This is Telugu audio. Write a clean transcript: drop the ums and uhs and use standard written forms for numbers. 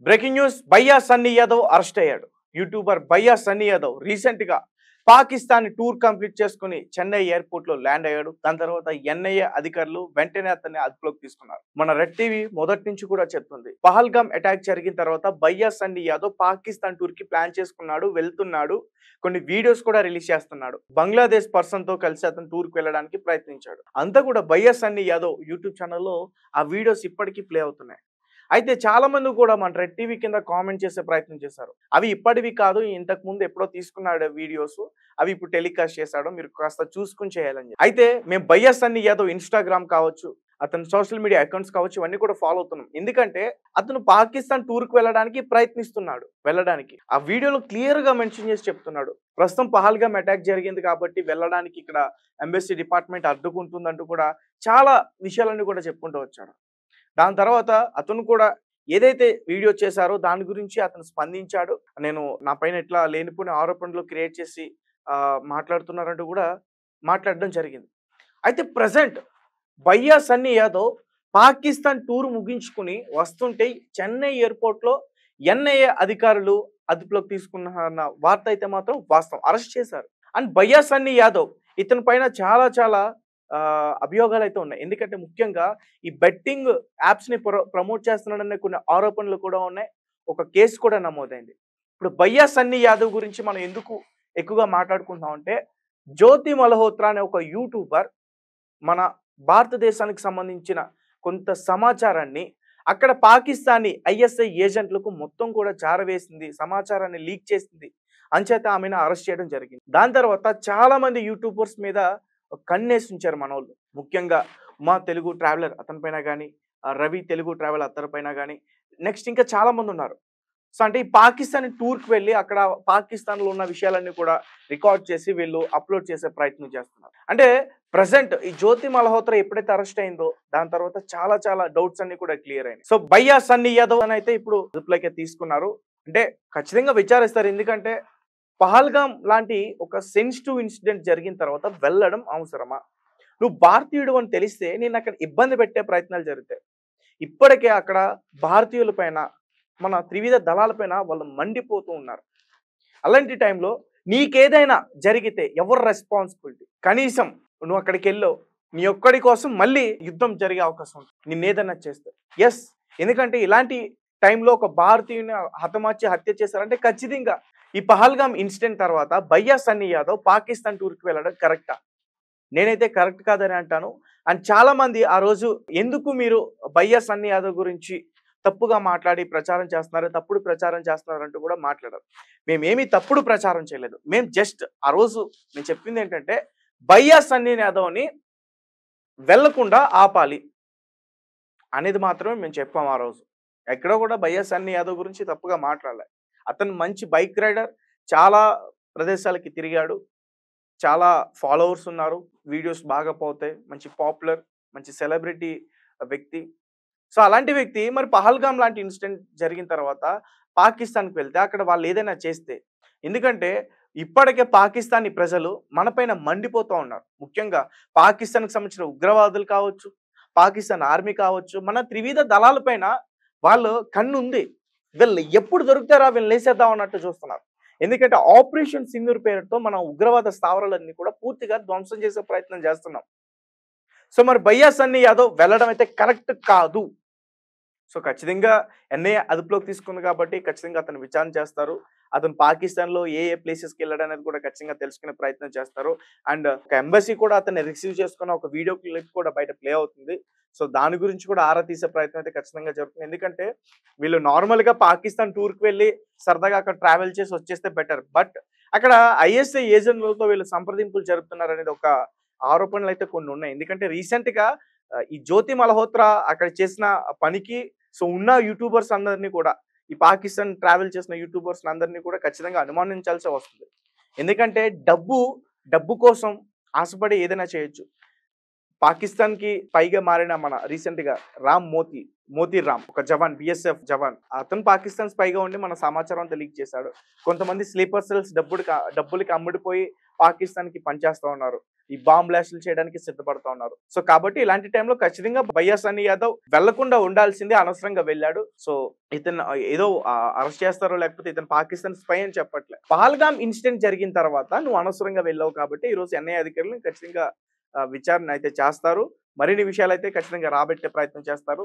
బ్రేకింగ్ న్యూస్ భయ్యా సన్నీ యాదవ్ అరెస్ట్ అయ్యాడు. యూట్యూబర్ భయ్యా సన్నీ యాదవ్ రీసెంట్ గా పాకిస్తాన్ టూర్ కంప్లీట్ చేసుకుని చెన్నై ఎయిర్పోర్ట్ లో ల్యాండ్ అయ్యాడు. దాని తర్వాత ఎన్ఐఏ అధికారులు వెంటనే అతన్ని అదుపులోకి తీసుకున్నారు. మన రెడ్ టీవీ మొదటి నుంచి కూడా చెప్తుంది, పహల్గామ్ అటాక్ జరిగిన తర్వాత భయ్యా సన్నీ యాదవ్ పాకిస్తాన్ టూర్ కి ప్లాన్ చేసుకున్నాడు, వెళ్తున్నాడు. కొన్ని వీడియోస్ కూడా రిలీజ్ చేస్తున్నాడు. బంగ్లాదేశ్ పర్సన్ తో కలిసి అతను టూర్ కి వెళ్ళడానికి ప్రయత్నించాడు. అంతా కూడా భయ్యా సన్నీ యాదవ్ యూట్యూబ్ ఛానల్లో ఆ వీడియోస్ ఇప్పటికీ ప్లే అవుతున్నాయి. అయితే చాలా మంది కూడా మన రెడ్ టీవీ కింద కామెంట్ చేసే ప్రయత్నం చేశారు. అవి ఇప్పటివి కాదు, ఇంతకు ముందు ఎప్పుడో తీసుకున్నాడు వీడియోస్, అవి ఇప్పుడు టెలికాస్ట్ చేశాడు, మీరు కాస్త చూసుకుని చేయాలని. అయితే మేము భయ్యా సన్నీ యాదవ్ ఇన్స్టాగ్రామ్ కావచ్చు, అతని సోషల్ మీడియా అకౌంట్స్ కావచ్చు, ఇవన్నీ కూడా ఫాలో అవుతున్నాం. ఎందుకంటే అతను పాకిస్తాన్ టూర్ కు వెళ్ళడానికి ప్రయత్నిస్తున్నాడు. ఆ వీడియోలో క్లియర్ గా మెన్షన్ చేసి చెప్తున్నాడు, ప్రస్తుతం పహల్గామ్ అటాక్ జరిగింది కాబట్టి వెళ్ళడానికి ఇక్కడ ఎంబసీ డిపార్ట్మెంట్ అడ్డుకుంటుందంటూ కూడా చాలా విషయాలన్నీ కూడా చెప్పుకుంటూ వచ్చాడు. దాని తర్వాత అతను కూడా ఏదైతే వీడియో చేశారో దాని గురించి అతను స్పందించాడు. నేను నా పైన ఎట్లా లేనిపోయిన ఆరోపణలు క్రియేట్ చేసి మాట్లాడుతున్నారంటూ కూడా మాట్లాడడం జరిగింది. అయితే ప్రజెంట్ భయ్యా సన్నీ యాదవ్ పాకిస్తాన్ టూర్ ముగించుకుని వస్తుంటే చెన్నై ఎయిర్పోర్ట్ లో ఎన్ఐఏ అధికారులు అదుపులోకి తీసుకున్న వార్త అయితే మాత్రం వాస్తవం. అరెస్ట్ చేశారు. అండ్ భయ్యా సన్నీ యాదవ్ ఇతని పైన చాలా అభియోగాలు అయితే ఉన్నాయి. ఎందుకంటే ముఖ్యంగా ఈ బెట్టింగ్ యాప్స్ ని ప్రమోట్ చేస్తున్నాడనే కొన్ని ఆరోపణలు కూడా ఉన్నాయి. ఒక కేసు కూడా నమోదైంది. ఇప్పుడు భయ్యా సన్నీ యాదవ్ గురించి మనం ఎందుకు ఎక్కువగా మాట్లాడుకుంటున్నాం అంటే, జ్యోతి మల్హోత్రా అనే ఒక యూట్యూబర్ మన భారతదేశానికి సంబంధించిన కొంత సమాచారాన్ని అక్కడ పాకిస్తానీ ఐఎస్ఐ ఏజెంట్లకు మొత్తం కూడా జారవేసింది, సమాచారాన్ని లీక్ చేసింది, అంచేత ఆమెను అరెస్ట్ చేయడం జరిగింది. దాని తర్వాత చాలా మంది యూట్యూబర్స్ మీద కన్నేసి ఉంచారు మనోళ్ళు. ముఖ్యంగా మా తెలుగు ట్రావెలర్ అతని పైన కానీ, రవి తెలుగు ట్రావెల్ అతని పైన కానీ, నెక్స్ట్ ఇంకా చాలా మంది ఉన్నారు. సో అంటే ఈ పాకిస్తాన్ టూర్కి వెళ్ళి అక్కడ పాకిస్తాన్లో ఉన్న విషయాలన్నీ కూడా రికార్డ్ చేసి వీళ్ళు అప్లోడ్ చేసే ప్రయత్నం చేస్తున్నారు. అంటే ప్రజెంట్ ఈ జ్యోతి మల్హోత్రా ఎప్పుడైతే అరెస్ట్ అయిందో దాని తర్వాత చాలా డౌట్స్ అన్ని కూడా క్లియర్ అయినాయి. సో భయ్యా సన్నీ యాదవ్ అని అయితే ఇప్పుడు అదుపులోకి తీసుకున్నారు. అంటే ఖచ్చితంగా విచారిస్తారు. ఎందుకంటే పహల్గామ్ లాంటి ఒక సెన్సిటివ్ ఇన్సిడెంట్ జరిగిన తర్వాత వెళ్ళడం అవసరమా? నువ్వు భారతీయుడు అని తెలిస్తే నేను అక్కడ ఇబ్బంది పెట్టే ప్రయత్నాలు జరుగుతాయి. ఇప్పటికే అక్కడ భారతీయుల పైన, మన త్రివిధ దళాల పైన వాళ్ళు మండిపోతూ ఉన్నారు. అలాంటి టైంలో నీకేదైనా జరిగితే ఎవరు రెస్పాన్సిబిలిటీ? కనీసం నువ్వు అక్కడికి వెళ్ళావు, నీ ఒక్కడి కోసం మళ్ళీ యుద్ధం జరిగే అవకాశం ఉంటుంది నిన్నేదన్నా చేస్తే. ఎస్, ఎందుకంటే ఇలాంటి టైంలో ఒక భారతీయుని హతమార్చి హత్య చేశారంటే ఖచ్చితంగా ఈ పహల్గామ్ ఇన్సిడెంట్ తర్వాత భయ్యా సన్నీ యాదవ్ పాకిస్తాన్ టూర్కి వెళ్ళడం కరెక్టా? నేనైతే కరెక్ట్ కాదని అంటాను. అండ్ చాలా మంది ఆ రోజు ఎందుకు మీరు భయ్యా సన్నీ యాదవ్ గురించి తప్పుగా మాట్లాడి ప్రచారం చేస్తున్నారు, తప్పుడు ప్రచారం చేస్తున్నారు అంటూ కూడా మాట్లాడారు. మేమేమి తప్పుడు ప్రచారం చేయలేదు. మేము జస్ట్ ఆ రోజు నేను చెప్పింది ఏంటంటే, భయ్యా సన్నీ యాదవ్ని వెళ్లకుండా ఆపాలి అనేది మాత్రమే మేము చెప్పాము ఆ రోజు. ఎక్కడో కూడా భయ్యా సన్నీ యాదవ్ గురించి తప్పుగా మాట్లాడలేదు. అతను మంచి బైక్ రైడర్, చాలా ప్రదేశాలకి తిరిగాడు, చాలా ఫాలోవర్స్ ఉన్నారు, వీడియోస్ బాగా పోతాయి, మంచి పాపులర్, మంచి సెలబ్రిటీ వ్యక్తి. సో అలాంటి వ్యక్తి మరి పహల్గామ్ లాంటి ఇన్సిడెంట్ జరిగిన తర్వాత పాకిస్తాన్కి వెళ్తే అక్కడ వాళ్ళు ఏదైనా చేస్తే, ఎందుకంటే ఇప్పటికే పాకిస్తానీ ప్రజలు మనపైన మండిపోతూ ఉన్నారు. ముఖ్యంగా పాకిస్తాన్కి సంబంధించిన ఉగ్రవాదులు కావచ్చు, పాకిస్తాన్ ఆర్మీ కావచ్చు, మన త్రివిధ దళాల పైన వాళ్ళు కన్ను ఉంది. వీళ్ళు ఎప్పుడు దొరుకుతారా వీళ్ళు లేసేద్దాం అన్నట్టు చూస్తున్నారు. ఎందుకంటే ఆపరేషన్ సింధూర్ పేరుతో మన ఉగ్రవాద స్థావరాలన్నీ కూడా పూర్తిగా ధ్వంసం చేసే ప్రయత్నం చేస్తున్నాం. సో మరి భయ్యా సన్నీ యాదవ్ వెళ్ళడం అయితే కరెక్ట్ కాదు. సో ఖచ్చితంగా ఎన్ఐఏ అదుపులోకి తీసుకుంది కాబట్టి ఖచ్చితంగా అతను విచారణ చేస్తారు. అతను పాకిస్తాన్లో ఏ ప్లేసెస్కి వెళ్ళడం అనేది కూడా ఖచ్చితంగా తెలుసుకునే ప్రయత్నం చేస్తారు. అండ్ ఒక ఎంబసీ కూడా అతన్ని రిసీవ్ చేసుకున్న ఒక వీడియో క్లిప్ కూడా బయట ప్లే అవుతుంది. సో దాని గురించి కూడా ఆరా తీసే ప్రయత్నం అయితే ఖచ్చితంగా జరుగుతుంది. ఎందుకంటే వీళ్ళు నార్మల్గా పాకిస్తాన్ టూర్కి వెళ్ళి సరదాగా అక్కడ ట్రావెల్ చేసి వచ్చేస్తే బెటర్. బట్ అక్కడ ఐఎస్ఐ ఏజెంట్లతో వీళ్ళు సంప్రదింపులు జరుపుతున్నారు అనేది ఒక ఆరోపణలు అయితే కొన్ని ఉన్నాయి. ఎందుకంటే రీసెంట్ గా ఈ జ్యోతి మల్హోత్రా అక్కడ చేసిన పనికి సో ఉన్న యూట్యూబర్స్ అందరినీ కూడా, ఈ పాకిస్తాన్ ట్రావెల్ చేసిన యూట్యూబర్స్ అందరినీ కూడా ఖచ్చితంగా అనుమానించాల్సి వస్తుంది. ఎందుకంటే డబ్బు కోసం ఆశపడి ఏదైనా చేయొచ్చు. పాకిస్తాన్కి పైగా మారిన మన రీసెంట్ గా మోతీ రామ్ ఒక జవాన్, బిఎస్ఎఫ్ జవాన్, అతను పాకిస్తాన్ పైగా ఉండి మన సమాచారం అంతా లీక్ చేశాడు. కొంతమంది స్లీపర్ సెల్స్ డబ్బులకి అమ్ముడిపోయి పాకిస్తాన్కి పనిచేస్తూ ఉన్నారు. ఈ బాంబ్ బ్లాస్టులు చేయడానికి సిద్ధపడతా ఉన్నారు. సో కాబట్టి ఇలాంటి టైంలో ఖచ్చితంగా భయ్యా సన్నీ యాదవ్ వెళ్లకుండా ఉండాల్సిందే, అనవసరంగా వెళ్ళాడు. సో ఇతను ఏదో అరెస్ట్ చేస్తారో లేకపోతే ఇతను పాకిస్తాన్ స్పై అని చెప్పట్లే. పహల్గామ్ ఇన్సిడెంట్ జరిగిన తర్వాత నువ్వు అనవసరంగా వెళ్ళావు కాబట్టి ఈ రోజు ఎన్ఐఏ అధికారులు ఖచ్చితంగా విచారణ అయితే చేస్తారు. మరిన్ని విషయాలైతే ఖచ్చితంగా రాబట్టే ప్రయత్నం చేస్తారు.